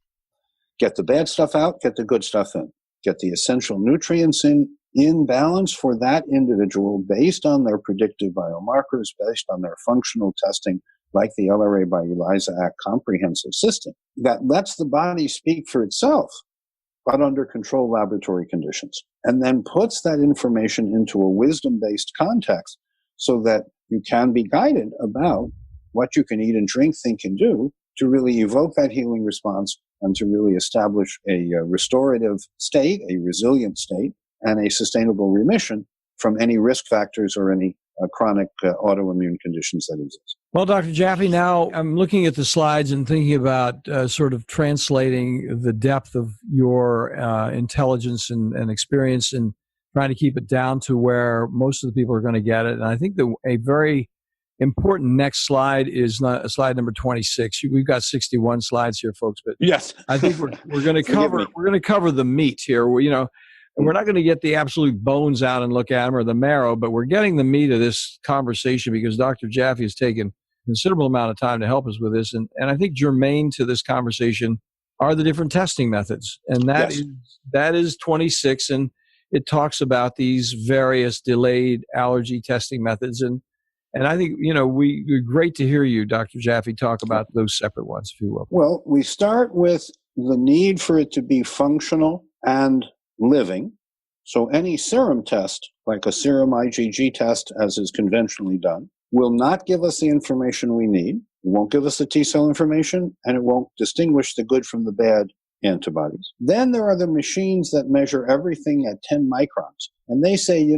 Get the bad stuff out, get the good stuff in. Get the essential nutrients in balance for that individual based on their predictive biomarkers, based on their functional testing, like the LRA by ELISA Act comprehensive system, that lets the body speak for itself, but under controlled laboratory conditions, and then puts that information into a wisdom-based context so that you can be guided about what you can eat and drink, think, and do to really evoke that healing response and to really establish a restorative state, a resilient state, and a sustainable remission from any risk factors or any chronic autoimmune conditions that exist. Well, Dr. Jaffe, now I'm looking at the slides and thinking about sort of translating the depth of your intelligence and experience and trying to keep it down to where most of the people are going to get it. And I think that a very important next slide is slide number 26. We've got 61 slides here, folks, but yes, I think we're going to cover the meat here. And we're not going to get the absolute bones out and look at them or the marrow, but we're getting the meat of this conversation because Dr. Jaffe has taken a considerable amount of time to help us with this. And I think germane to this conversation are the different testing methods. And that is 26. And it talks about these various delayed allergy testing methods. And I think, we're great to hear you, Dr. Jaffe, talk about those separate ones, if you will. Well, we start with the need for it to be functional and living. So any serum test, like a serum IgG test, as is conventionally done, will not give us the information we need. It won't give us the T-cell information, and it won't distinguish the good from the bad antibodies. Then there are the machines that measure everything at 10 microns. And they say, a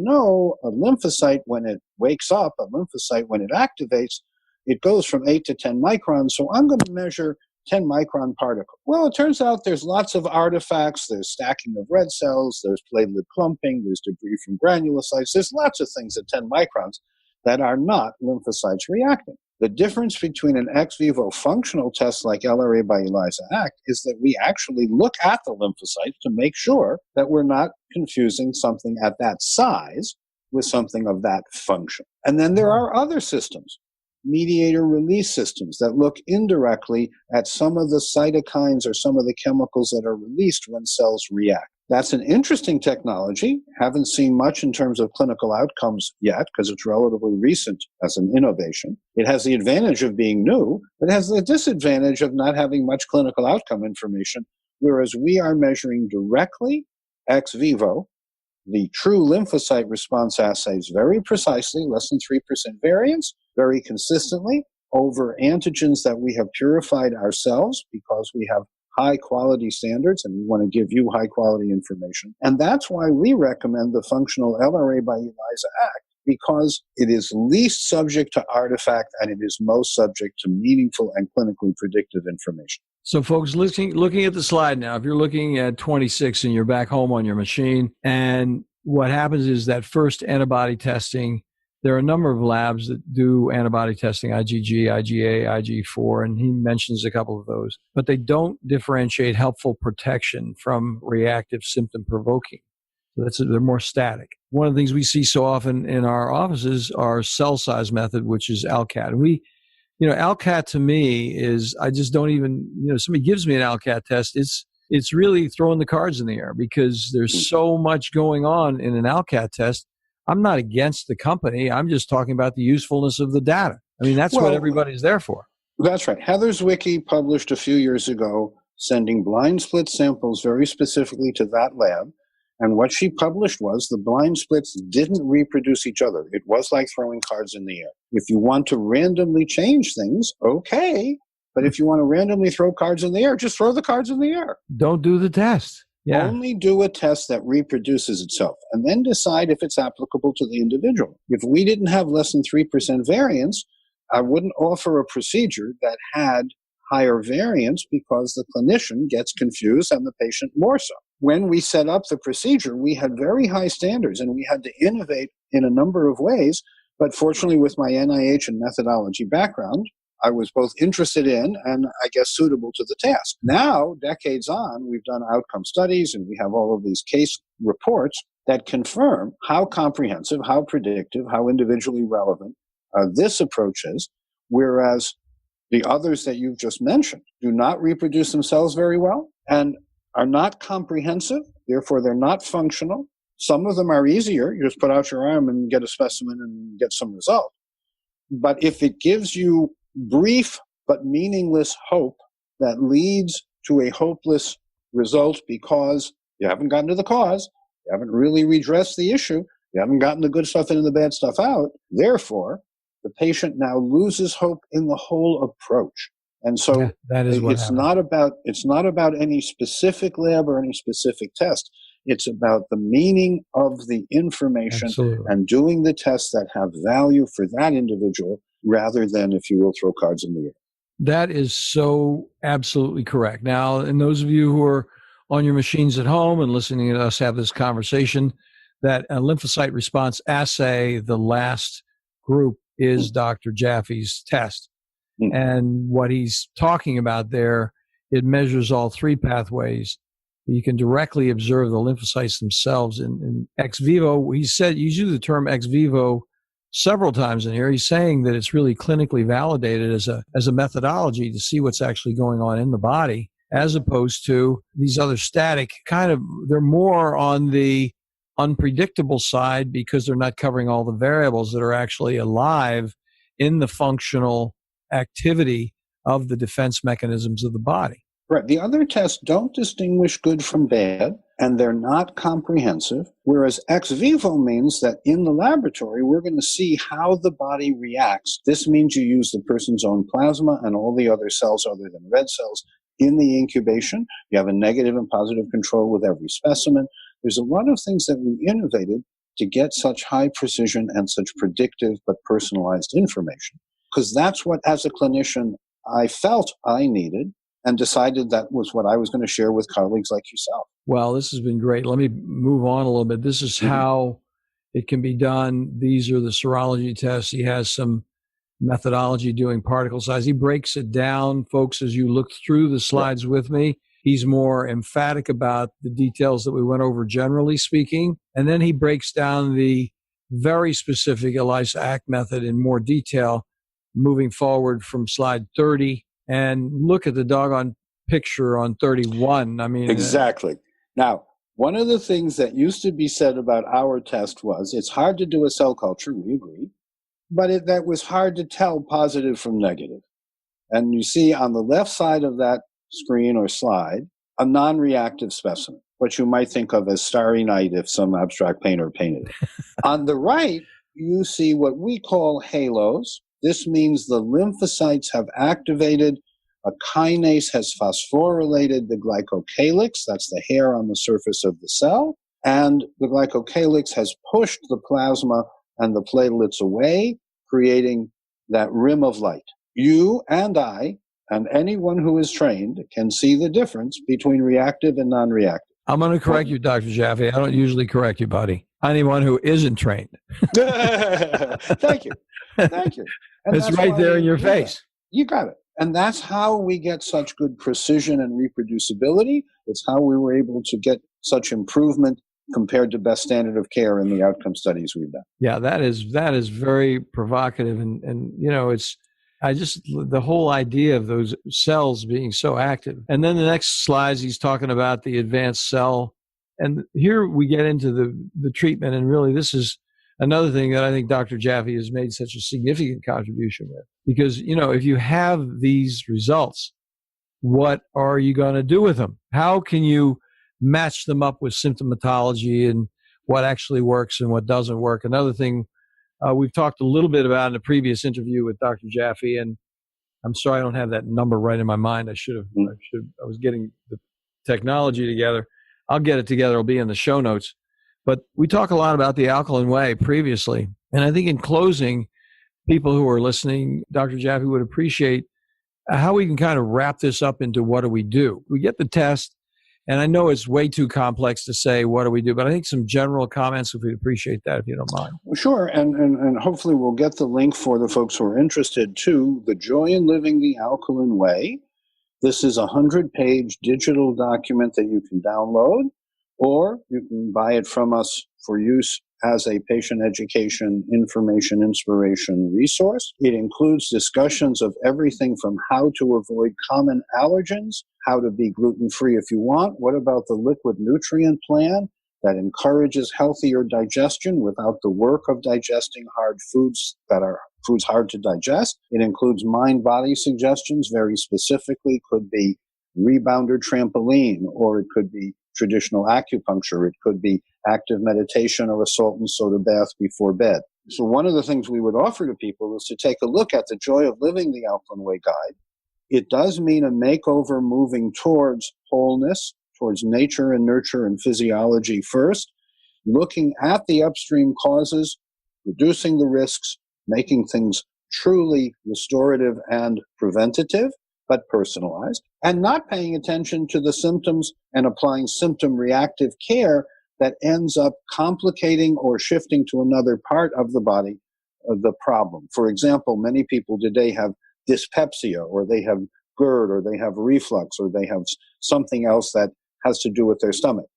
lymphocyte, when it wakes up, a lymphocyte, when it activates, it goes from 8 to 10 microns. So I'm going to measure 10 micron particle. Well, it turns out there's lots of artifacts. There's stacking of red cells. There's platelet clumping. There's debris from granulocytes. There's lots of things at 10 microns that are not lymphocytes reacting. The difference between an ex vivo functional test like LRA by ELISA Act is that we actually look at the lymphocytes to make sure that we're not confusing something at that size with something of that function. And then there are other systems, mediator release systems, that look indirectly at some of the cytokines or some of the chemicals that are released when cells react. That's an interesting technology. Haven't seen much in terms of clinical outcomes yet because it's relatively recent as an innovation. It has the advantage of being new, but it has the disadvantage of not having much clinical outcome information, whereas we are measuring directly ex vivo the true lymphocyte response assays very precisely, less than 3% variance, very consistently over antigens that we have purified ourselves because we have high quality standards, and we want to give you high quality information. And that's why we recommend the functional LRA by ELISA Act, because it is least subject to artifact and it is most subject to meaningful and clinically predictive information. So folks, looking at the slide now, if you're looking at 26 and you're back home on your machine, and what happens is that first antibody testing, there are a number of labs that do antibody testing, IgG, IgA, IG4, and he mentions a couple of those. But they don't differentiate helpful protection from reactive symptom provoking. So they're more static. One of the things we see so often in our offices are cell size method, which is ALCAT. And ALCAT to me is, I just don't even, somebody gives me an ALCAT test, it's really throwing the cards in the air because there's so much going on in an ALCAT test. I'm not against the company. I'm just talking about the usefulness of the data. I mean, that's what everybody's there for. That's right. Heather's Wiki published a few years ago, sending blind split samples very specifically to that lab. And what she published was the blind splits didn't reproduce each other. It was like throwing cards in the air. If you want to randomly change things, okay. But if you want to randomly throw cards in the air, just throw the cards in the air. Don't do the test. Yeah. Only do a test that reproduces itself and then decide if it's applicable to the individual. If we didn't have less than 3% variance, I wouldn't offer a procedure that had higher variance because the clinician gets confused and the patient more so. When we set up the procedure, we had very high standards and we had to innovate in a number of ways. But fortunately, with my NIH and methodology background, I was both interested in and I guess suitable to the task. Now, decades on, we've done outcome studies and we have all of these case reports that confirm how comprehensive, how predictive, how individually relevant this approach is, whereas the others that you've just mentioned do not reproduce themselves very well and are not comprehensive, therefore they're not functional. Some of them are easier. You just put out your arm and get a specimen and get some result. But if it gives you brief but meaningless hope that leads to a hopeless result because you haven't gotten to the cause, you haven't really redressed the issue, you haven't gotten the good stuff in and the bad stuff out, therefore, the patient now loses hope in the whole approach. And so that is what it's not about any specific lab or any specific test. It's about the meaning of the information and doing the tests that have value for that individual rather than, if you will, throw cards in the air. That is so absolutely correct. Now, and those of you who are on your machines at home and listening to us have this conversation, that a lymphocyte response assay, the last group, is Dr. Jaffe's test. And what he's talking about there, it measures all three pathways. You can directly observe the lymphocytes themselves in ex vivo. He said, you use the term ex vivo several times in here. He's saying that it's really clinically validated as a methodology to see what's actually going on in the body, as opposed to these other static they're more on the unpredictable side because they're not covering all the variables that are actually alive in the functional activity of the defense mechanisms of the body. Right. The other tests don't distinguish good from bad, and they're not comprehensive, whereas ex vivo means that in the laboratory, we're going to see how the body reacts. This means you use the person's own plasma and all the other cells other than red cells in the incubation. You have a negative and positive control with every specimen. There's a lot of things that we innovated to get such high precision and such predictive but personalized information, because that's what, as a clinician, I felt I needed and decided that was what I was going to share with colleagues like yourself. Well, this has been great. Let me move on a little bit. This is how it can be done. These are the serology tests. He has some methodology doing particle size. He breaks it down, folks, as you look through the slides with me. He's more emphatic about the details that we went over, generally speaking. And then he breaks down the very specific ELISA Act method in more detail, moving forward from slide 30. And look at the doggone picture on 31. I mean, exactly. Now, one of the things that used to be said about our test was it's hard to do a cell culture, we agree, but that was hard to tell positive from negative. And you see on the left side of that screen or slide, a non-reactive specimen, what you might think of as Starry Night if some abstract painter painted it. On the right, you see what we call halos. This means the lymphocytes have activated A kinase has phosphorylated the glycocalyx, that's the hair on the surface of the cell, and the glycocalyx has pushed the plasma and the platelets away, creating that rim of light. You and I, and anyone who is trained, can see the difference between reactive and non-reactive. I'm going to correct you, Dr. Jaffe. I don't usually correct you, buddy. Anyone who isn't trained. Thank you. Thank you. And it's right there in your face. You got it. And that's how we get such good precision and reproducibility. It's how we were able to get such improvement compared to best standard of care in the outcome studies we've done. Yeah, that is very provocative. And you know, the whole idea of those cells being so active. And then the next slides, he's talking about the advanced cell. And here we get into the treatment. And really, this is another thing that I think Dr. Jaffe has made such a significant contribution with. Because, you know, if you have these results, what are you going to do with them? How can you match them up with symptomatology and what actually works and what doesn't work? Another thing we've talked a little bit about in a previous interview with Dr. Jaffe, and I'm sorry I don't have that number right in my mind. I was getting the technology together. I'll get it together. It'll be in the show notes. But we talk a lot about the alkaline way previously. And I think in closing, people who are listening, Dr. Jaffe would appreciate how we can kind of wrap this up into what do we do. We get the test, and I know it's way too complex to say what do we do, but I think some general comments, if we'd appreciate that, if you don't mind. Well, sure, and hopefully we'll get the link for the folks who are interested to The Joy in Living the Alkaline Way. This is a 100-page digital document that you can download, or you can buy it from us for use as a patient education, information, inspiration resource. It includes discussions of everything from how to avoid common allergens, how to be gluten-free if you want. What about the liquid nutrient plan that encourages healthier digestion without the work of digesting hard foods that are foods hard to digest? It includes mind-body suggestions, very specifically could be rebounder trampoline, or it could be traditional acupuncture. It could be active meditation or a salt and soda bath before bed. So one of the things we would offer to people is to take a look at the Joy of Living the Alkaline Way guide. It does mean a makeover moving towards wholeness, towards nature and nurture and physiology first, looking at the upstream causes, reducing the risks, making things truly restorative and preventative, but personalized, and not paying attention to the symptoms and applying symptom reactive care that ends up complicating or shifting to another part of the body of the problem. For example, many people today have dyspepsia, or they have GERD, or they have reflux, or they have something else that has to do with their stomach.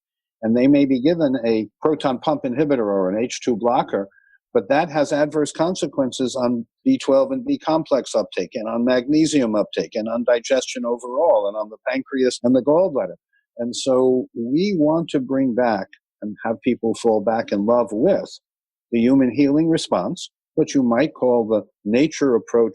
And they may be given a proton pump inhibitor or an H2 blocker, but that has adverse consequences on B12 and B complex uptake, and on magnesium uptake, and on digestion overall, and on the pancreas and the gallbladder. And so we want to bring back and have people fall back in love with the human healing response, what you might call the nature approach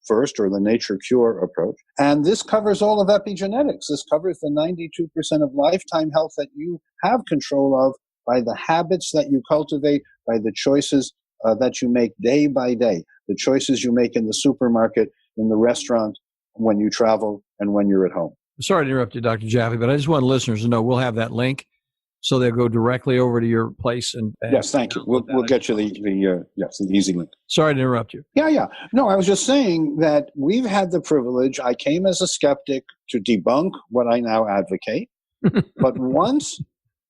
first, or the nature cure approach. And this covers all of epigenetics. This covers the 92% of lifetime health that you have control of by the habits that you cultivate, by the choices that you make day by day, the choices you make in the supermarket, in the restaurant, when you travel, and when you're at home. Sorry to interrupt you, Dr. Jaffe, but I just want listeners to know we'll have that link, so they'll go directly over to your place. And yes, thank you. We'll get you the easy link. Sorry to interrupt you. Yeah. No, I was just saying that we've had the privilege. I came as a skeptic to debunk what I now advocate, but once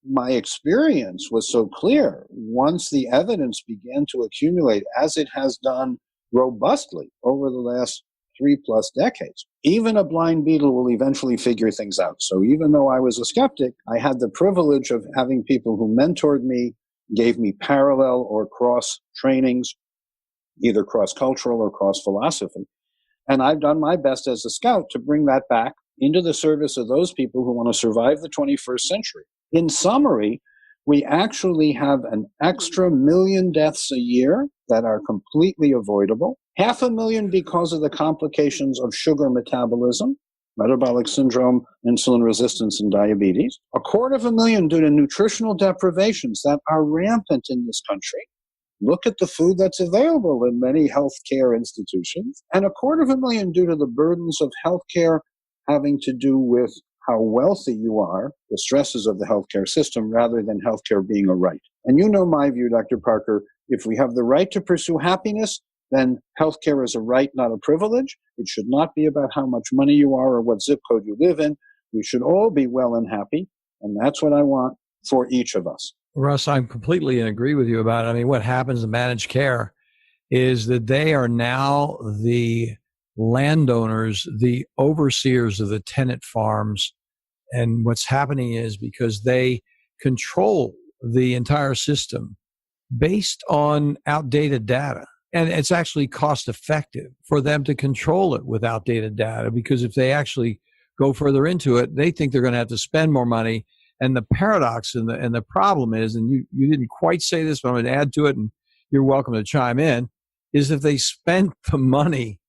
my experience was so clear, once the evidence began to accumulate, as it has done robustly over the last 3+ decades, even a blind beetle will eventually figure things out. So even though I was a skeptic, I had the privilege of having people who mentored me, gave me parallel or cross trainings, either cross-cultural or cross-philosophy. And I've done my best as a scout to bring that back into the service of those people who want to survive the 21st century. In summary, we actually have an extra 1 million deaths a year that are completely avoidable. 500,000 because of the complications of sugar metabolism, metabolic syndrome, insulin resistance, and diabetes. 250,000 due to nutritional deprivations that are rampant in this country. Look at the food that's available in many healthcare institutions, and 250,000 due to the burdens of healthcare having to do with how wealthy you are, the stresses of the healthcare system, rather than healthcare being a right. And you know my view, Dr. Parker, if we have the right to pursue happiness, then healthcare is a right, not a privilege. It should not be about how much money you are or what zip code you live in. We should all be well and happy, and that's what I want for each of us. Russ, I'm completely in agree with you about it. I mean, what happens in managed care is that they are now the landowners, the overseers of the tenant farms. And what's happening is because they control the entire system based on outdated data. And it's actually cost effective for them to control it with outdated data, because if they actually go further into it, they think they're going to have to spend more money. And the paradox and the problem is, and you didn't quite say this, but I'm going to add to it, and you're welcome to chime in, is if they spent the money,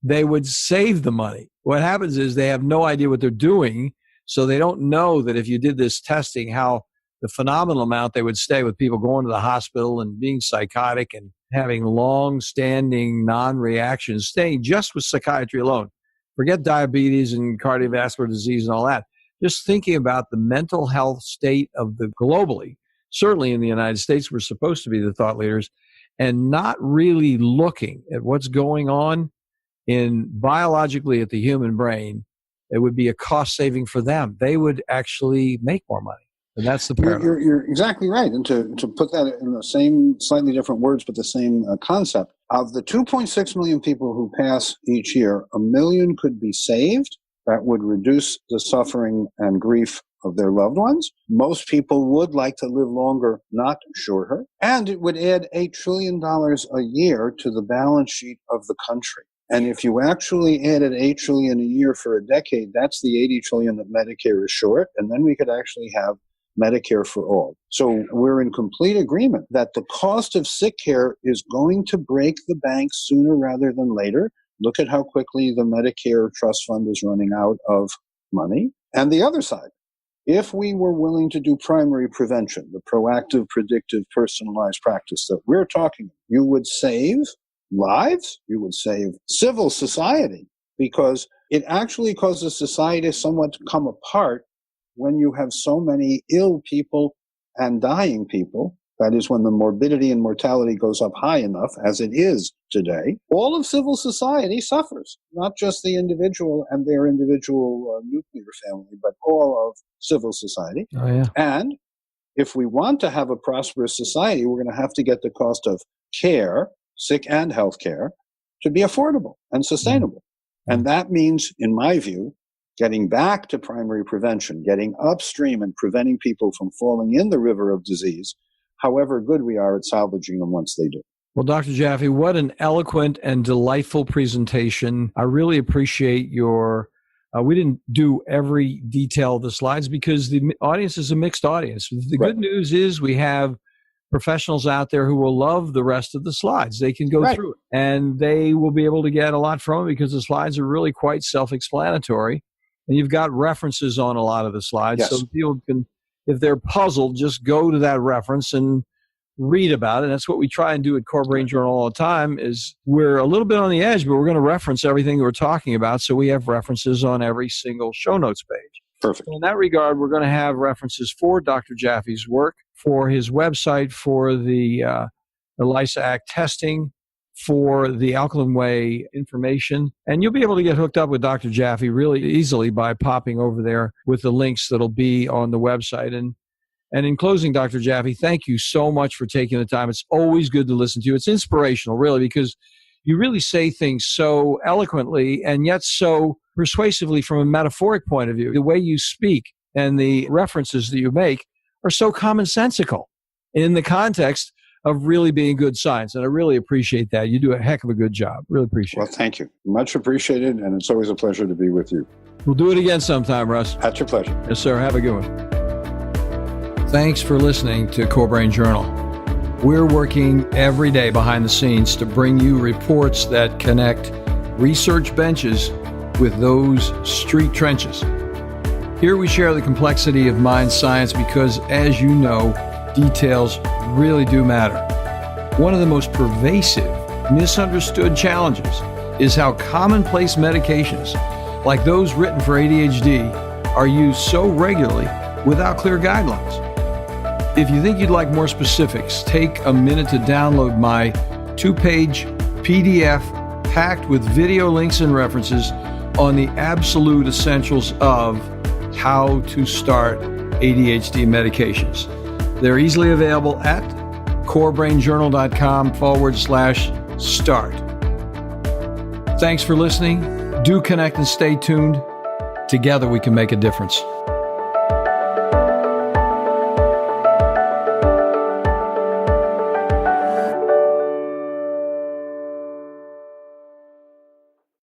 they would save the money. What happens is they have no idea what they're doing, so they don't know that if you did this testing, how the phenomenal amount they would stay with people going to the hospital and being psychotic and having long-standing non-reactions, staying just with psychiatry alone. Forget diabetes and cardiovascular disease and all that. Just thinking about the mental health state of the globally, certainly in the United States, we're supposed to be the thought leaders, and not really looking at what's going on in biologically at the human brain, it would be a cost saving for them. They would actually make more money. And that's the paradox. You're exactly right. And to put that in the same, slightly different words, but the same concept, of the 2.6 million people who pass each year, 1 million could be saved. That would reduce the suffering and grief of their loved ones. Most people would like to live longer, not shorter. And it would add $8 trillion a year to the balance sheet of the country. And if you actually added $8 trillion a year for a decade, that's the $80 trillion that Medicare is short. And then we could actually have Medicare for all. So we're in complete agreement that the cost of sick care is going to break the bank sooner rather than later. Look at how quickly the Medicare trust fund is running out of money. And the other side, if we were willing to do primary prevention, the proactive, predictive, personalized practice that we're talking about, you would save lives, you would save civil society, because it actually causes society somewhat to come apart when you have so many ill people and dying people. That is, when the morbidity and mortality goes up high enough, as it is today, all of civil society suffers, not just the individual and their individual nuclear family, but all of civil society. Oh, yeah. And if we want to have a prosperous society, we're going to have to get the cost of care, sick and health care, to be affordable and sustainable. And that means, in my view, getting back to primary prevention, getting upstream and preventing people from falling in the river of disease, however good we are at salvaging them once they do. Well, Dr. Jaffe, what an eloquent and delightful presentation. I really appreciate your, we didn't do every detail of the slides because the audience is a mixed audience. The good news is we have professionals out there who will love the rest of the slides. They can go through it and they will be able to get a lot from it because the slides are really quite self-explanatory. And you've got references on a lot of the slides. Yes. So people can, if they're puzzled, just go to that reference and read about it. And that's what we try and do at Core Brain Journal all the time, is we're a little bit on the edge, but we're going to reference everything we're talking about. So we have references on every single show notes page. Perfect. So in that regard, we're going to have references for Dr. Jaffe's work, for his website, for the ELISA Act testing, for the Alkaline Way information. And you'll be able to get hooked up with Dr. Jaffe really easily by popping over there with the links that'll be on the website. And in closing, Dr. Jaffe, thank you so much for taking the time. It's always good to listen to you. It's inspirational, really, because you really say things so eloquently and yet so persuasively from a metaphoric point of view. The way you speak and the references that you make are so commonsensical in the context of really being good science. And I really appreciate that. You do a heck of a good job. Really appreciate it. Well, thank you. Much appreciated. And it's always a pleasure to be with you. We'll do it again sometime, Russ. At your pleasure. Yes, sir. Have a good one. Thanks for listening to Core Brain Journal. We're working every day behind the scenes to bring you reports that connect research benches with those street trenches. Here we share the complexity of mind science because, as you know, details really do matter. One of the most pervasive, misunderstood challenges is how commonplace medications, like those written for ADHD, are used so regularly without clear guidelines. If you think you'd like more specifics, take a minute to download my 2-page PDF packed with video links and references on the absolute essentials of how to start ADHD medications. They're easily available at corebrainjournal.com/start. Thanks for listening. Do connect and stay tuned. Together we can make a difference.